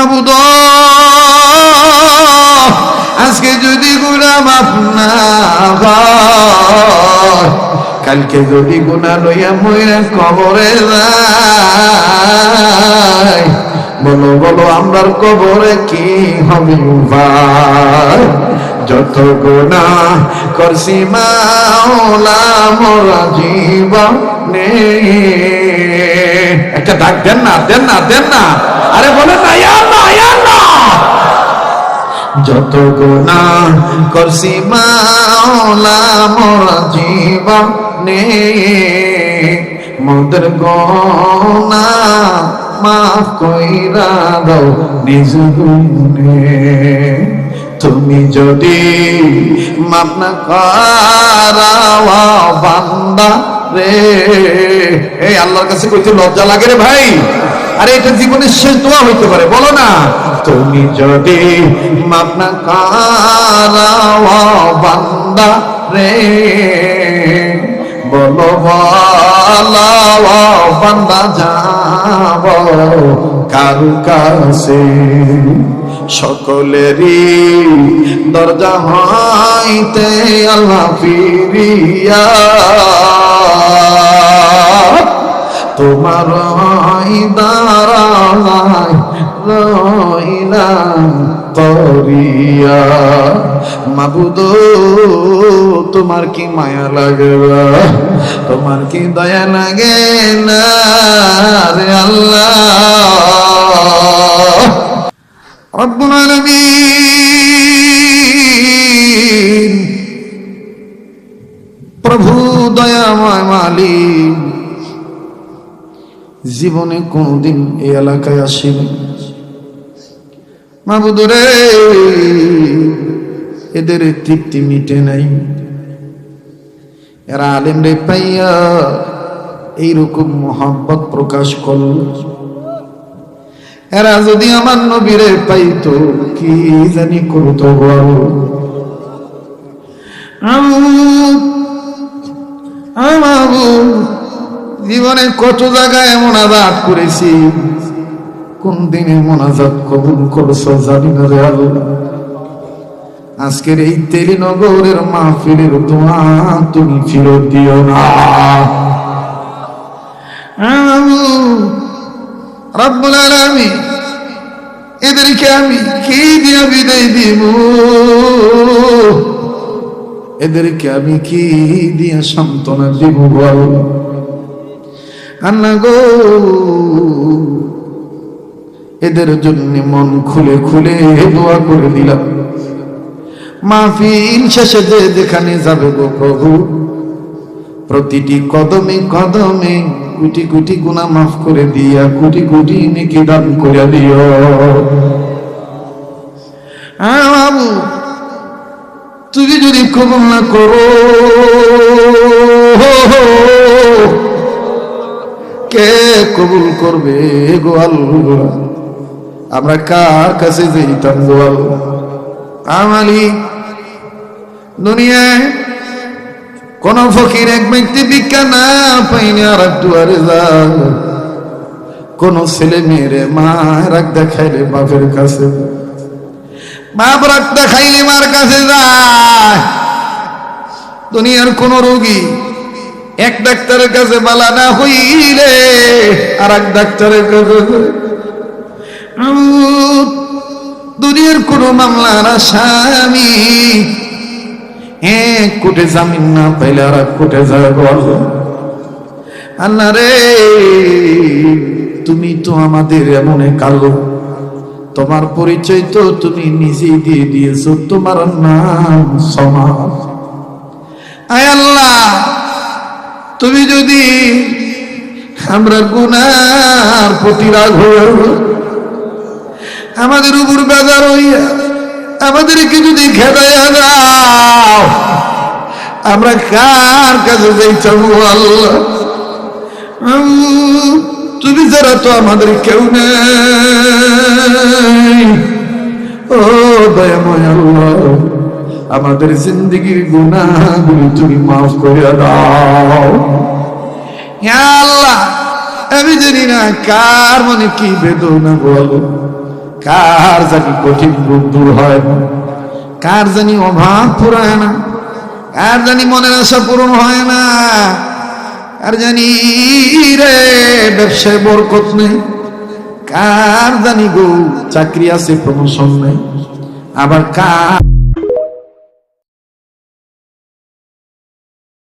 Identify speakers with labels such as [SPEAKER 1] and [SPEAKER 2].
[SPEAKER 1] মাবুদ, আজকে যদি গুনাহ মাফ না হয়, কালকে যদি গুনাহ লইয়া মইরা কবরে যাই, বলো বলো আমরার কবরে কি হবে ভাই? যত গুনাহ করছি মাওলা মোরা জীবনে। একটা ডাক দেন না, দেন না, দেন না, আরে বলেন না, ইয়া আল্লাহ, ইয়া আল্লাহ। যত গুনাহ করছি মাওলা মোরা জীবনে, মোদের গুনাহ মাফ কইরা দাও নিজ গুণে। তুমি যদি মাফ না করাও বান্দা রে, এই আল্লাহর কাছে কইতে লজ্জা লাগে রে ভাই। আরে এটা জীবনের শেষ দোয়া হইতে পারে, বলো না। তুমি যদি মাফ না করাও বান্দা রে, বলো বলো বান্দা যাব কারু কাছে। সকলেরই দরজা হইতে আল্লাহ ফিরিয়া তোমার দাঁড়ায় রইলাম তরিয়া। মাবুদ, তোমার কি মায়া লাগে, তোমার কি দয়া লাগে না রে আল্লাহ। রব্বুল আলামিন, প্রভু দয়াময় মালিক, জীবনে কোনদিন এই এলাকায় আসিনি মাবুদ রে, এদের তৃপ্তি মিটে নাই। এরা আলেম রে পাইয়া এইরকম মোহাব্বত প্রকাশ করল। এরা যদি আমার নবীরে পাইতো কি জানি করতো বল। জীবনে কত জায়গায় মোনাজাত করেছি, কোন দিনে মোনাজাত কবুল করছো জানি না রে আল্লাহ। আজকের এই তেলিনগরের মাহফিলের দোয়া তুমি ফিরত দিও না রব্বুল আলামিন। এদেরকে আমি কি দিয়া বিদায় দিব, এদেরকে আমি কি দিয়া সান্ত্বনা দিব বল আল্লাহ গো। এদের জন্য মন খুলে খুলে দোয়া করে দিলাম। মাহফিল শেষে যেখানে যাবে গো প্রভু, প্রতিটি কদমে কদমে কোটি কোটি গুনাহ মাফ করে দিয়া কোটি কোটি নেকি দান করে দিও। বাবু, তুমি যদি কবুল না করো, কে কবুল করবে গো আল্লাহ? আমরা কার কাছে যাইতাম গো আল্লাহ? আমালি দুনিয়ায় কোন ফকির এক ব্যক্তি ভিক্ষা না পাইনি আর এক দুয়ারে যায়, কোন ছেলে মেয়েরে মা রাখ দেখাইলে বাপের কাছে, বাপ রাখ দেখাইলে মার কাছে যায়। দুনিয়ার কোন রোগী এক ডাক্তারের কাছে বালা না হইলে আর এক ডাক্তারের কাছে। দুনিয়ার কোন মামলার আসামি এক কোটে জামিন না পাইলে আর এক কোটে যায় বল। আল্লাহ রে, তুমি তো আমাদের এমন কালো, তোমার পরিচয় তো তুমি নিজেই দিয়ে দিয়েছো, তোমার নাম সমাজ। আয় আল্লাহ, তুমি যদি আমরা গুনার প্রতি রাগ হয়ে আমাদের উপর বেজার হইয়া আমাদেরকে যদি খেদাইয়া দাও, আমরা কার কাছে যাইতাম আল্লাহ? তুমি যারা তো আমাদের কেউ নেই। ও দয়াময় আল্লাহ, আমাদের জিন্দগির গুনাহগুলি তুমি মাফ করে দাও। হে আল্লাহ, আমি জানি না কার মনে কি বেদনা বলো, কার জানি কঠিন রূপ দূর হয় না, কার জানি অভাব পুরায় না, কার জানি মনের আশা পূরণ হয় না, কার জানি রে ব্যবসায় বরকত নেই, কার জানি গো চাকরি আছে প্রমোশন নেই, আবার কার